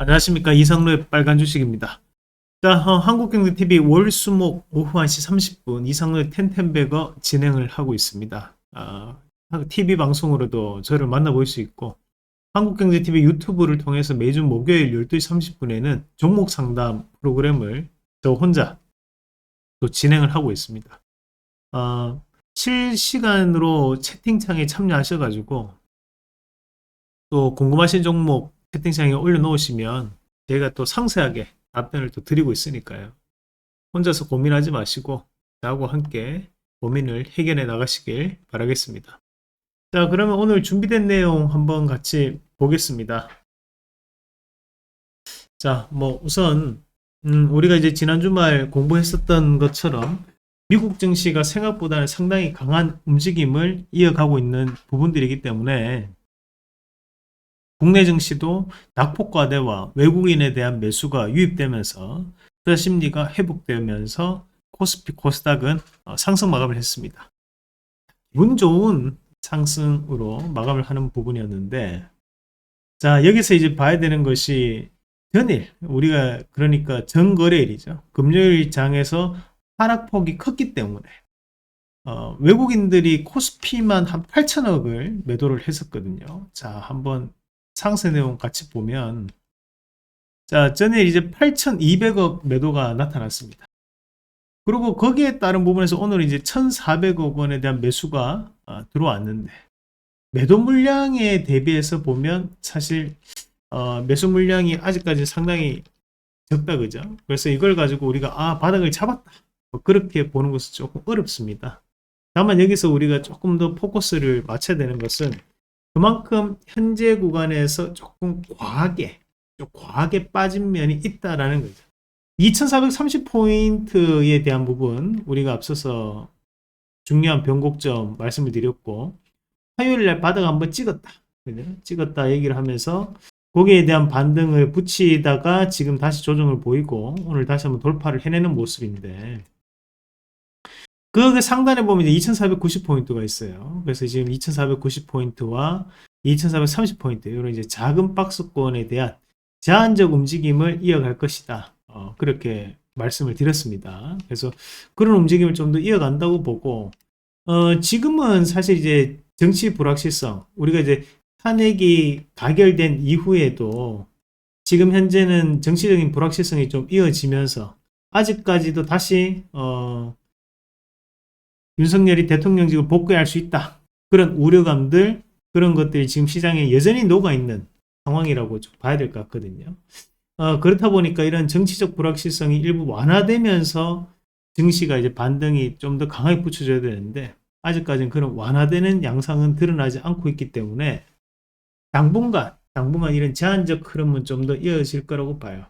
안녕하십니까. 이상로의 빨간 주식입니다. 자, 한국경제TV 월, 수, 목 오후 1시 30분 이상로의 텐텐베거 진행을 하고 있습니다. TV 방송으로도 저를 만나볼 수 있고, 한국경제TV 유튜브를 통해서 매주 목요일 12시 30분에는 종목 상담 프로그램을 저 혼자 또 진행을 하고 있습니다. 실시간으로 채팅창에 참여하셔가지고, 또 궁금하신 종목 채팅창에 올려놓으시면 제가 또 상세하게 답변을 또 드리고 있으니까요. 혼자서 고민하지 마시고 나하고 함께 고민을 해결해 나가시길 바라겠습니다. 자, 그러면 오늘 준비된 내용 한번 같이 보겠습니다. 자, 뭐 우선 우리가 이제 지난 주말 공부했었던 것처럼 미국 증시가 생각보다는 상당히 강한 움직임을 이어가고 있는 부분들이기 때문에 국내 증시도 낙폭과대와 외국인에 대한 매수가 유입되면서 투자 심리가 회복되면서 코스피 코스닥은 상승 마감을 했습니다. 기분 좋은 상승으로 마감을 하는 부분이었는데, 자, 여기서 이제 봐야 되는 것이 전일, 우리가 그러니까 전거래일이죠. 금요일 장에서 하락폭이 컸기 때문에 외국인들이 코스피만 한 8천억을 매도를 했었거든요. 자, 한번 상세 내용 같이 보면, 자, 전에 이제 8,200억 매도가 나타났습니다. 그리고 거기에 따른 부분에서 오늘 이제 1,400억 원에 대한 매수가 들어왔는데, 매도 물량에 대비해서 보면 사실 매수 물량이 아직까지 상당히 적다, 그죠? 그래서 이걸 가지고 우리가 바닥을 잡았다, 뭐 그렇게 보는 것은 조금 어렵습니다. 다만 여기서 우리가 조금 더 포커스를 맞춰야 되는 것은, 그만큼 현재 구간에서 조금 과하게 빠진 면이 있다라는 거죠. 2430포인트에 대한 부분 우리가 앞서서 중요한 변곡점 말씀을 드렸고, 화요일날 바닥 한번 찍었다, 찍었다 얘기를 하면서 거기에 대한 반등을 붙이다가 지금 다시 조정을 보이고 오늘 다시 한번 돌파를 해내는 모습인데, 그 상단에 보면 이제 2490포인트가 있어요. 그래서 지금 2490포인트와 2430포인트, 이런 이제 작은 박스권에 대한 제한적 움직임을 이어갈 것이다. 그렇게 말씀을 드렸습니다. 그래서 그런 움직임을 좀 더 이어간다고 보고, 지금은 사실 이제 정치 불확실성, 우리가 이제 탄핵이 가결된 이후에도 지금 현재는 정치적인 불확실성이 좀 이어지면서 아직까지도 다시 윤석열이 대통령직을 복귀할 수 있다, 그런 우려감들, 그런 것들이 지금 시장에 여전히 녹아있는 상황이라고 좀 봐야 될 것 같거든요. 그렇다 보니까 이런 정치적 불확실성이 일부 완화되면서 증시가 이제 반등이 좀 더 강하게 붙여져야 되는데, 아직까지는 그런 완화되는 양상은 드러나지 않고 있기 때문에 당분간 이런 제한적 흐름은 좀 더 이어질 거라고 봐요.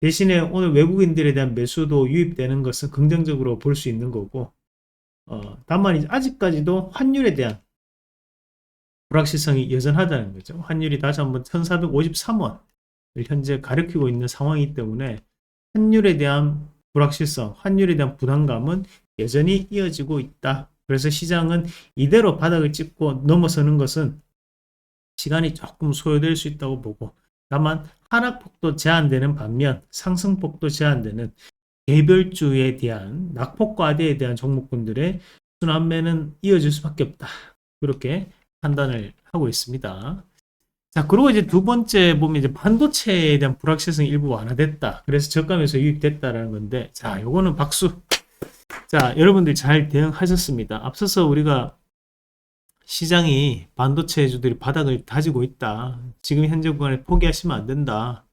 대신에 오늘 외국인들에 대한 매수도 유입되는 것은 긍정적으로 볼 수 있는 거고, 다만 이제 아직까지도 환율에 대한 불확실성이 여전하다는 거죠. 환율이 다시 한번 1453원을 현재 가리키고 있는 상황이기 때문에 환율에 대한 불확실성, 환율에 대한 부담감은 여전히 이어지고 있다. 그래서 시장은 이대로 바닥을 찍고 넘어서는 것은 시간이 조금 소요될 수 있다고 보고, 다만 하락폭도 제한되는 반면 상승폭도 제한되는 개별주에 대한 낙폭과대에 대한 종목군들의 순환매는 이어질 수밖에 없다, 그렇게 판단을 하고 있습니다. 자, 그리고 이제 두 번째 보면 이제 반도체에 대한 불확실성이 일부 완화됐다, 그래서 저가에서 유입됐다라는 건데, 자, 요거는 박수. 자, 여러분들 잘 대응하셨습니다. 앞서서 우리가 시장이 반도체주들이 바닥을 다지고 있다, 지금 현재 구간에 포기하시면 안 된다,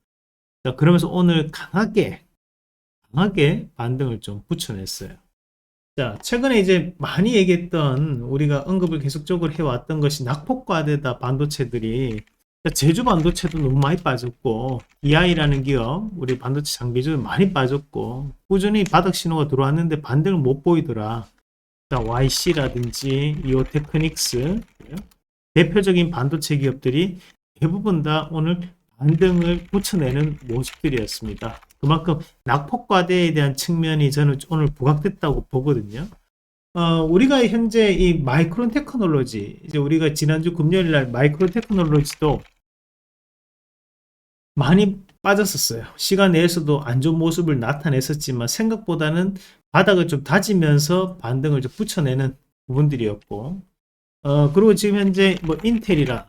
자, 그러면서 오늘 강하게 반등을 좀 붙여냈어요. 자, 최근에 이제 많이 얘기했던, 우리가 언급을 계속적으로 해왔던 것이 낙폭과대다 반도체들이, 제주 반도체도 너무 많이 빠졌고, EI라는 기업, 우리 반도체 장비주 많이 빠졌고, 꾸준히 바닥 신호가 들어왔는데 반등을 못 보이더라. 자, YC라든지 이오테크닉스, 대표적인 반도체 기업들이 대부분 다 오늘 반등을 붙여내는 모습들이었습니다. 그만큼 낙폭과대에 대한 측면이 저는 오늘 부각됐다고 보거든요. 우리가 현재 이 마이크론 테크놀로지, 이제 우리가 지난주 금요일 날 마이크론 테크놀로지도 많이 빠졌었어요. 시간 내에서도 안 좋은 모습을 나타냈었지만 생각보다는 바닥을 좀 다지면서 반등을 좀 붙여내는 부분들이었고, 그리고 지금 현재 뭐 인텔이라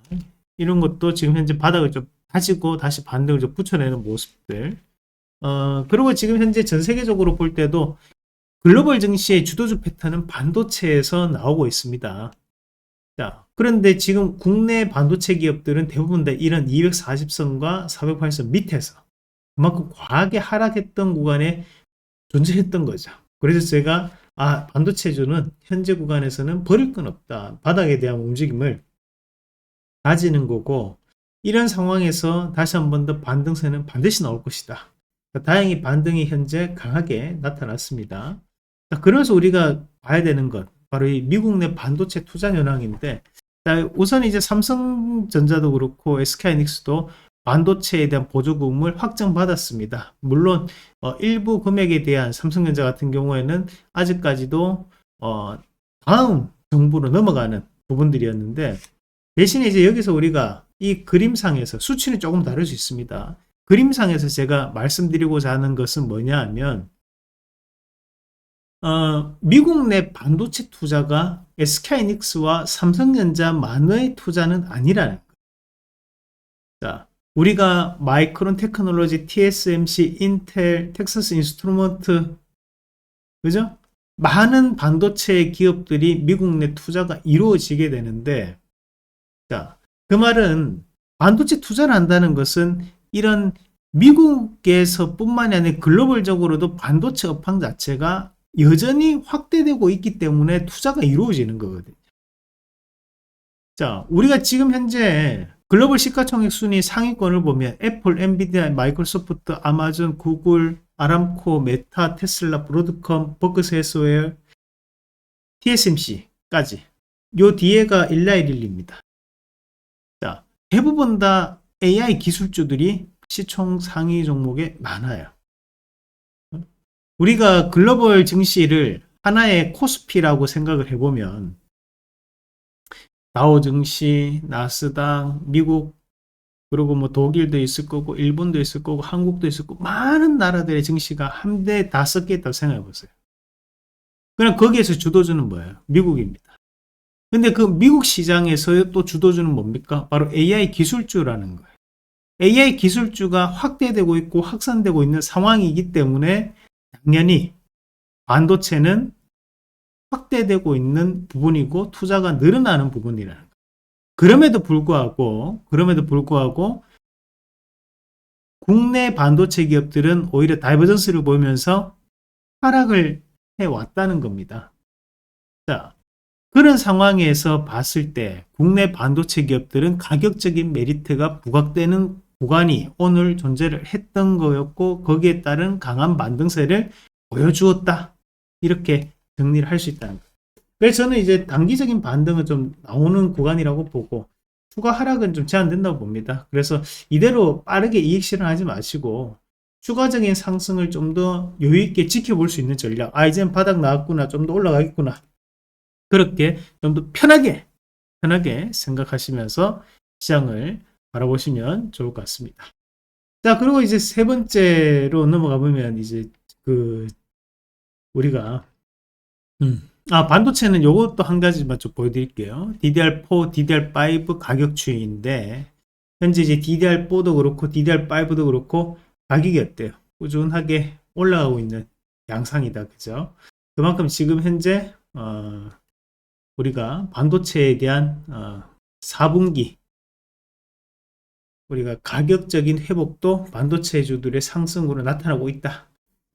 이런 것도 지금 현재 바닥을 좀 다지고 다시 반등을 좀 붙여내는 모습들. 그리고 지금 현재 전 세계적으로 볼 때도 글로벌 증시의 주도주 패턴은 반도체에서 나오고 있습니다. 자, 그런데 지금 국내 반도체 기업들은 대부분 다 이런 240선과 408선 밑에서 그만큼 과하게 하락했던 구간에 존재했던 거죠. 그래서 제가 반도체주는 현재 구간에서는 버릴 건 없다. 바닥에 대한 움직임을 가지는 거고, 이런 상황에서 다시 한 번 더 반등세는 반드시 나올 것이다. 다행히 반등이 현재 강하게 나타났습니다. 자, 그래서 우리가 봐야 되는 것, 바로 이 미국 내 반도체 투자 현황인데, 자, 우선 이제 삼성전자도 그렇고 SK하이닉스도 반도체에 대한 보조금을 확정받았습니다. 물론 일부 금액에 대한 삼성전자 같은 경우에는 아직까지도 다음 정부로 넘어가는 부분들이었는데, 대신에 이제 여기서 우리가 이 그림상에서 수치는 조금 다를 수 있습니다. 그림상에서 제가 말씀드리고자 하는 것은 뭐냐 하면, 미국 내 반도체 투자가 SK하이닉스와 삼성전자만의 투자는 아니라는 거예요. 자, 우리가 마이크론 테크놀로지, TSMC, 인텔, 텍사스 인스트루먼트, 그죠? 많은 반도체 기업들이 미국 내 투자가 이루어지게 되는데, 자, 그 말은 반도체 투자를 한다는 것은 이런 미국에서 뿐만이 아니라 글로벌적으로도 반도체 업황 자체가 여전히 확대되고 있기 때문에 투자가 이루어지는 거거든요. 자, 우리가 지금 현재 글로벌 시가총액 순위 상위권을 보면 애플, 엔비디아, 마이크로소프트, 아마존, 구글, 아람코, 메타, 테슬라, 브로드컴, 버크스 해스웨어, TSMC까지 요 뒤에가 일라이릴리입니다. 자, 대부분 다 AI 기술주들이 시총 상위 종목에 많아요. 우리가 글로벌 증시를 하나의 코스피라고 생각을 해보면 다우 증시, 나스닥, 미국, 그리고 뭐 독일도 있을 거고 일본도 있을 거고 한국도 있을 거고 많은 나라들의 증시가 한데 다 섞여 있다고 생각해 보세요. 그럼 거기에서 주도주는 뭐예요? 미국입니다. 근데 그 미국 시장에서 또 주도주는 뭡니까? 바로 AI 기술주라는 거예요. AI 기술주가 확대되고 있고 확산되고 있는 상황이기 때문에 당연히 반도체는 확대되고 있는 부분이고 투자가 늘어나는 부분이라는 거예요. 그럼에도 불구하고 국내 반도체 기업들은 오히려 다이버전스를 보이면서 하락을 해왔다는 겁니다. 자, 그런 상황에서 봤을 때 국내 반도체 기업들은 가격적인 메리트가 부각되는 구간이 오늘 존재를 했던 거였고 거기에 따른 강한 반등세를 보여주었다. 이렇게 정리를 할 수 있다는 거예요. 그래서 저는 이제 단기적인 반등은 좀 나오는 구간이라고 보고 추가 하락은 좀 제한된다고 봅니다. 그래서 이대로 빠르게 이익 실현하지 마시고 추가적인 상승을 좀 더 여유있게 지켜볼 수 있는 전략. 이젠 바닥 나왔구나. 좀 더 올라가겠구나. 그렇게 좀 더 편하게 생각하시면서 시장을 바라보시면 좋을 것 같습니다. 자, 그리고 이제 세 번째로 넘어가 보면 이제 우리가 반도체는 요것도 한 가지만 좀 보여드릴게요. DDR4, DDR5 가격 추이인데 현재 이제 DDR4도 그렇고 DDR5도 그렇고 가격이 어때요? 꾸준하게 올라가고 있는 양상이다, 그죠? 그만큼 지금 현재 우리가 반도체에 대한 4분기 우리가 가격적인 회복도 반도체주들의 상승으로 나타나고 있다.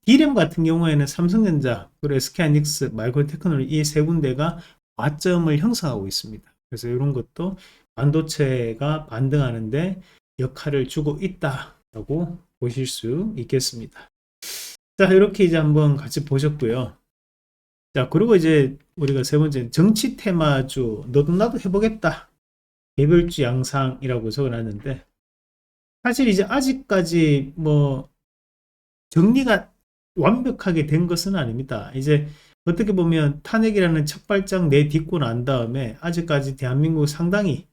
D램 같은 경우에는 삼성전자, 그리고 SK하이닉스, 마이크로테크놀로지 이 세 군데가 과점을 형성하고 있습니다. 그래서 이런 것도 반도체가 반등하는데 역할을 주고 있다라고 보실 수 있겠습니다. 자, 이렇게 이제 한번 같이 보셨고요. 자, 그리고 이제 우리가 세 번째 정치 테마주 너도 나도 해보겠다. 개별주 양상이라고 적어놨는데 사실 이제 아직까지 뭐 정리가 완벽하게 된 것은 아닙니다. 이제 어떻게 보면 탄핵이라는 첫 발짝 내딛고 난 다음에 아직까지 대한민국 상당히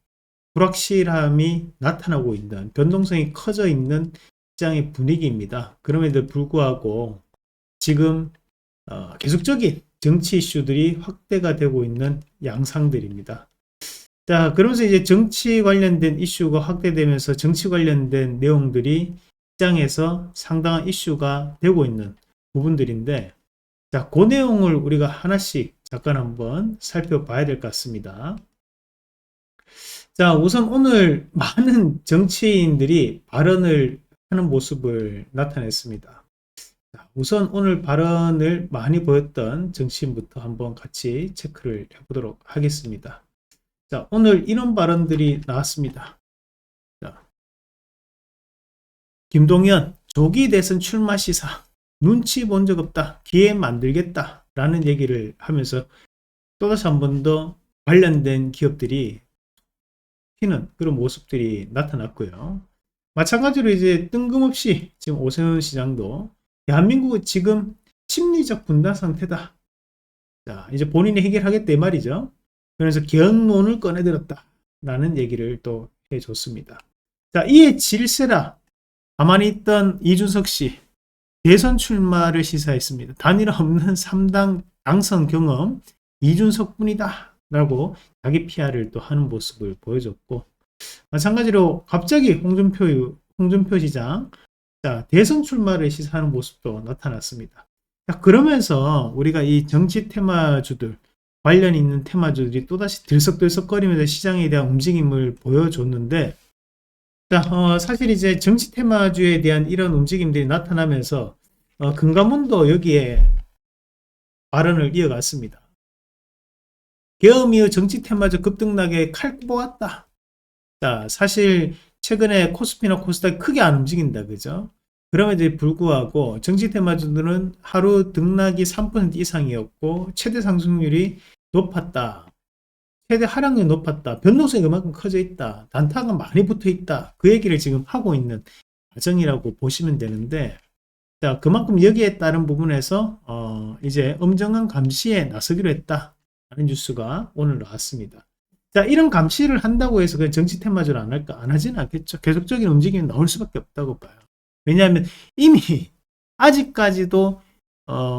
불확실함이 나타나고 있는 변동성이 커져 있는 시장의 분위기입니다. 그럼에도 불구하고 지금 계속적인 정치 이슈들이 확대가 되고 있는 양상들입니다. 자, 그러면서 이제 정치 관련된 이슈가 확대되면서 정치 관련된 내용들이 시장에서 상당한 이슈가 되고 있는 부분들인데, 자, 그 내용을 우리가 하나씩 잠깐 한번 살펴봐야 될 것 같습니다. 자, 우선 오늘 많은 정치인들이 발언을 하는 모습을 나타냈습니다. 자, 우선 오늘 발언을 많이 보였던 정치인부터 한번 같이 체크를 해보도록 하겠습니다. 자, 오늘 이런 발언들이 나왔습니다. 자, 김동연 조기 대선 출마 시사 눈치 본 적 없다. 기회 만들겠다. 라는 얘기를 하면서 또다시 한 번 더 관련된 기업들이 튀는 그런 모습들이 나타났고요. 마찬가지로 이제 뜬금없이 지금 오세훈 시장도 대한민국은 지금 심리적 분단 상태다. 자, 이제 본인이 해결하겠다 이 말이죠. 그래서 견론을 꺼내들었다. 라는 얘기를 또 해줬습니다. 자, 이에 질세라 가만히 있던 이준석 씨 대선 출마를 시사했습니다. 단일화 없는 3당 당선 경험 이준석 뿐이다. 라고 자기 PR을 또 하는 모습을 보여줬고, 마찬가지로 갑자기 홍준표 시장 자, 대선 출마를 시사하는 모습도 나타났습니다. 자, 그러면서 우리가 이 정치 테마주들 관련 있는 테마주들이 또다시 들썩들썩거리면서 시장에 대한 움직임을 보여줬는데, 자, 사실 이제 정치 테마주에 대한 이런 움직임들이 나타나면서 금감원도 여기에 발언을 이어갔습니다. 계엄 이후 정치 테마주 급등락에 칼 뽑았다. 자, 사실 최근에 코스피나 코스닥이 크게 안 움직인다, 그죠? 그럼에도 불구하고 정치 테마주들은 하루 등락이 3% 이상이었고 최대 상승률이 높았다. 최대 하락률이 높았다. 변동성이 그만큼 커져 있다. 단타가 많이 붙어 있다. 그 얘기를 지금 하고 있는 과정이라고 보시면 되는데, 자, 그만큼 여기에 따른 부분에서 이제 엄정한 감시에 나서기로 했다. 라는 뉴스가 오늘 나왔습니다. 자, 이런 감시를 한다고 해서 그냥 정치 테마주를 안 할까? 안 하지는 않겠죠. 계속적인 움직임이 나올 수밖에 없다고 봐요. 왜냐하면 이미 아직까지도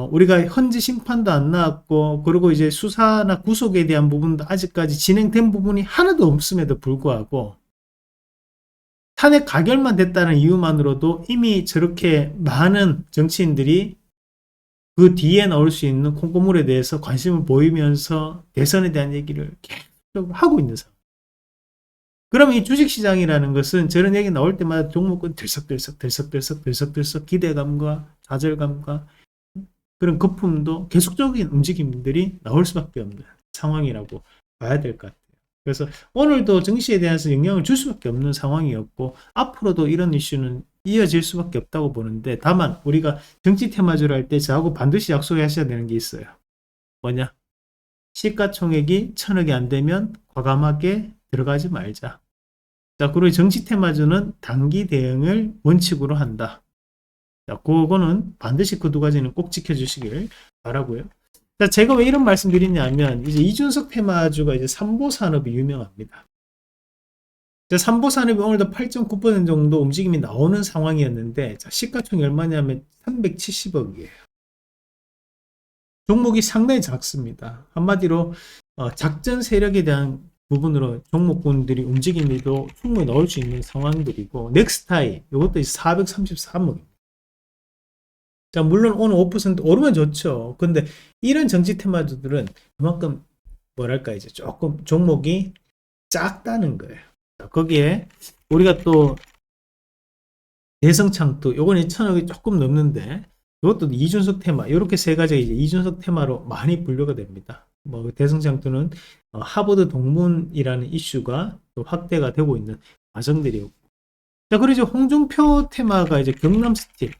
우리가 현지 심판도 안 나왔고, 그리고 이제 수사나 구속에 대한 부분도 아직까지 진행된 부분이 하나도 없음에도 불구하고 탄핵 가결만 됐다는 이유만으로도 이미 저렇게 많은 정치인들이 그 뒤에 나올 수 있는 콩고물에 대해서 관심을 보이면서 대선에 대한 얘기를 계속 하고 있는 상황. 그러면 이 주식시장이라는 것은 저런 얘기 나올 때마다 종목은 들썩들썩 기대감과 좌절감과 그런 거품도 계속적인 움직임들이 나올 수밖에 없는 상황이라고 봐야 될 것 같아요. 그래서 오늘도 증시에 대해서 영향을 줄 수밖에 없는 상황이었고, 앞으로도 이런 이슈는 이어질 수밖에 없다고 보는데, 다만 우리가 정치 테마주를 할 때 저하고 반드시 약속하셔야 되는 게 있어요. 뭐냐? 시가총액이 1000억이 안 되면 과감하게 들어가지 말자. 자, 그리고 정치 테마주는 단기 대응을 원칙으로 한다. 자, 그거는 반드시 그 두 가지는 꼭 지켜주시길 바라고요. 자, 제가 왜 이런 말씀 드리냐면, 이제 이준석 테마주가 이제 삼보산업이 유명합니다. 자, 삼보산업이 오늘도 8.9% 정도 움직임이 나오는 상황이었는데, 자, 시가총액이 얼마냐면 370억이에요. 종목이 상당히 작습니다. 한마디로 작전 세력에 대한 부분으로 종목군들이 움직임도 충분히 넣을 수 있는 상황들이고, 넥스타이 이것도 433억입니다. 자, 물론 오늘 5% 오르면 좋죠. 근데 이런 정치 테마주들은 그만큼 뭐랄까 이제 조금 종목이 작다는 거예요. 자, 거기에 우리가 또 대성창투 요거는 1000억이 조금 넘는데, 이것도 이준석 테마, 이렇게 세 가지 이제 이준석 테마로 많이 분류가 됩니다. 뭐 대성창투는 하버드 동문이라는 이슈가 또 확대가 되고 있는 과정들이었고, 자, 그리고 이제 홍준표 테마가 이제 경남스틸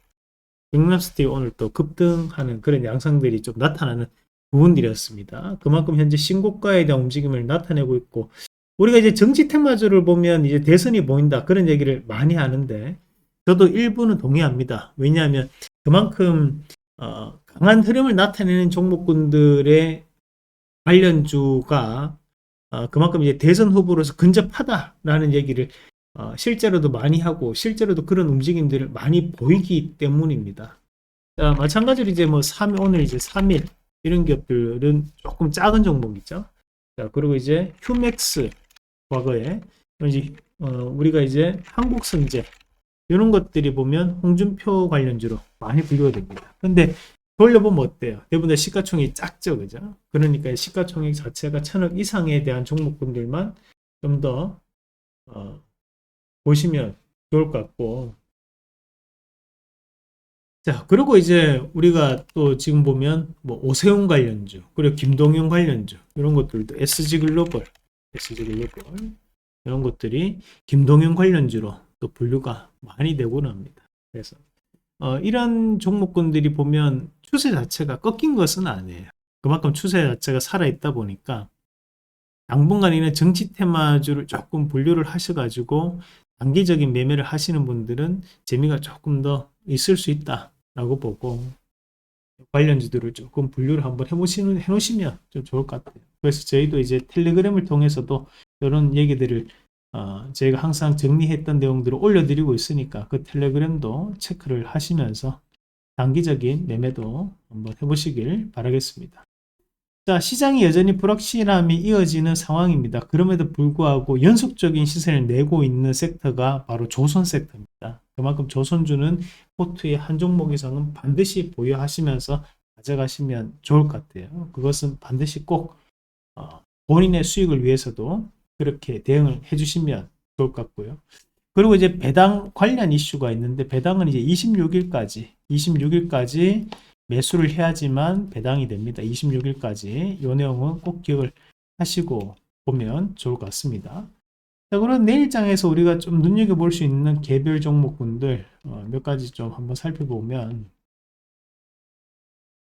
오늘 또 급등하는 그런 양상들이 좀 나타나는 부분들이었습니다. 그만큼 현재 신고가에 대한 움직임을 나타내고 있고, 우리가 이제 정치 테마주를 보면 이제 대선이 보인다 그런 얘기를 많이 하는데, 저도 일부는 동의합니다. 왜냐하면 그만큼 강한 흐름을 나타내는 종목군들의 관련주가 그만큼 이제 대선 후보로서 근접하다라는 얘기를 실제로도 많이 하고 실제로도 그런 움직임들을 많이 보이기 때문입니다. 자, 마찬가지로 이제 뭐 오늘 이제 3일 이런 기업들은 조금 작은 종목이죠. 자, 그리고 이제 휴맥스 과거에 이제 우리가 이제 한국선제 이런 것들이 보면 홍준표 관련주로 많이 분류가 됩니다. 근데 돌려보면 어때요? 대부분 다 시가총액이 작죠, 그죠? 그러니까 시가총액 자체가 1000억 이상에 대한 종목군들만 좀 더 보시면 좋을 것 같고. 자, 그리고 이제 우리가 또 지금 보면 뭐 오세훈 관련주, 그리고 김동연 관련주 이런 것들도 SG글로벌 이런 것들이 김동연 관련주로 또 분류가 많이 되고는 합니다. 그래서 이런 종목군들이 보면 추세 자체가 꺾인 것은 아니에요. 그만큼 추세 자체가 살아있다 보니까 당분간에는 정치 테마주를 조금 분류를 하셔가지고 단기적인 매매를 하시는 분들은 재미가 조금 더 있을 수 있다라고 보고 관련주들을 조금 분류를 한번 해놓으시면 좀 좋을 것 같아요. 그래서 저희도 이제 텔레그램을 통해서도 이런 얘기들을 저희가 항상 정리했던 내용들을 올려드리고 있으니까 그 텔레그램도 체크를 하시면서 단기적인 매매도 한번 해보시길 바라겠습니다. 자, 시장이 여전히 불확실함이 이어지는 상황입니다. 그럼에도 불구하고 연속적인 시세를 내고 있는 섹터가 바로 조선 섹터입니다. 그만큼 조선주는 포트의 한 종목 이상은 반드시 보유하시면서 가져가시면 좋을 것 같아요. 그것은 반드시 꼭 본인의 수익을 위해서도 그렇게 대응을 해주시면 좋을 것 같고요. 그리고 이제 배당 관련 이슈가 있는데 배당은 이제 26일까지 매수를 해야지만 배당이 됩니다. 26일까지 이 내용은 꼭 기억을 하시고 보면 좋을 것 같습니다. 자, 그럼 내일장에서 우리가 좀 눈여겨볼 수 있는 개별 종목군들 몇 가지 좀 한번 살펴보면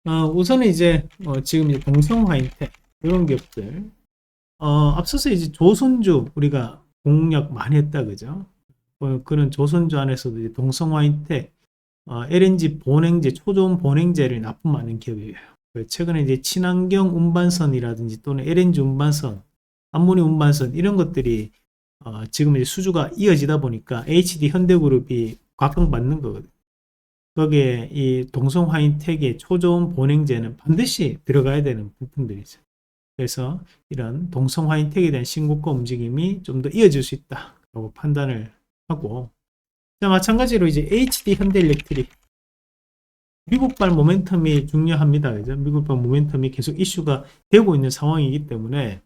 우선은 이제 지금 이제 동성화인텍 이런 기업들 앞서서 이제 조선주 우리가 공략 많이 했다 그죠? 그런 조선주 안에서도 이제 동성화인텍 LNG 본행제, 초저온 본행제를 납품하는 기업이에요. 최근에 이제 친환경 운반선이라든지 또는 LNG 운반선, 암모늄 운반선 이런 것들이 지금 이제 수주가 이어지다 보니까 HD 현대그룹이 각광받는 거거든요. 거기에 이 동성화인텍의 초저온 본행제는 반드시 들어가야 되는 부품들이죠. 그래서 이런 동성화인텍에 대한 신고가 움직임이 좀 더 이어질 수 있다라고 판단을 하고, 자, 마찬가지로 이제 HD 현대일렉트릭 미국발 모멘텀이 중요합니다. 그죠? 미국발 모멘텀이 계속 이슈가 되고 있는 상황이기 때문에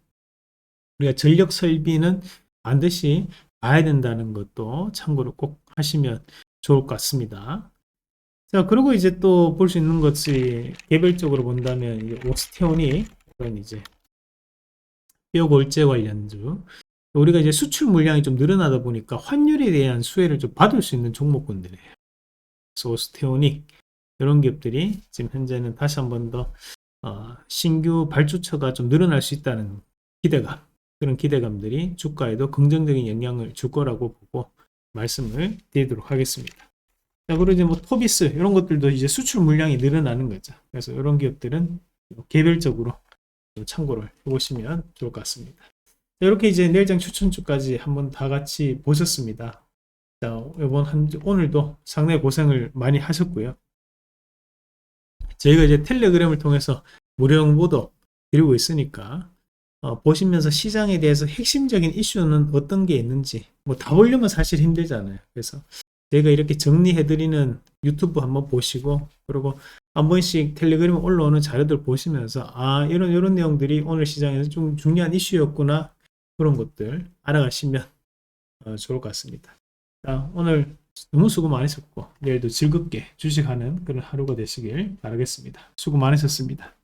우리가 전력 설비는 반드시 봐야 된다는 것도 참고로 꼭 하시면 좋을 것 같습니다. 자, 그리고 이제 또 볼 수 있는 것이 개별적으로 본다면 이제 오스테오닉 그런 이제 뼈골재 관련주 우리가 이제 수출 물량이 좀 늘어나다 보니까 환율에 대한 수혜를 좀 받을 수 있는 종목군들이에요. 그래서 오스테오닉 이런 기업들이 지금 현재는 다시 한번 더 신규 발주처가 좀 늘어날 수 있다는 기대감, 그런 기대감들이 주가에도 긍정적인 영향을 줄 거라고 보고 말씀을 드리도록 하겠습니다. 자, 그리고 이제 뭐 토비스 이런 것들도 이제 수출 물량이 늘어나는 거죠. 그래서 이런 기업들은 개별적으로 참고를 해보시면 좋을 것 같습니다. 이렇게 이제 내일장 추천주까지 한번 다 같이 보셨습니다. 자, 오늘도 상당히 고생을 많이 하셨고요. 저희가 이제 텔레그램을 통해서 무료 정보도 드리고 있으니까 보시면서 시장에 대해서 핵심적인 이슈는 어떤 게 있는지 뭐 다 보려면 사실 힘들잖아요. 그래서 저희가 이렇게 정리해드리는 유튜브 한번 보시고 그리고 한 번씩 텔레그램에 올라오는 자료들 보시면서 이런 내용들이 오늘 시장에서 좀 중요한 이슈였구나 그런 것들 알아가시면 좋을 것 같습니다. 자, 오늘 너무 수고 많으셨고 내일도 즐겁게 주식하는 그런 하루가 되시길 바라겠습니다. 수고 많으셨습니다.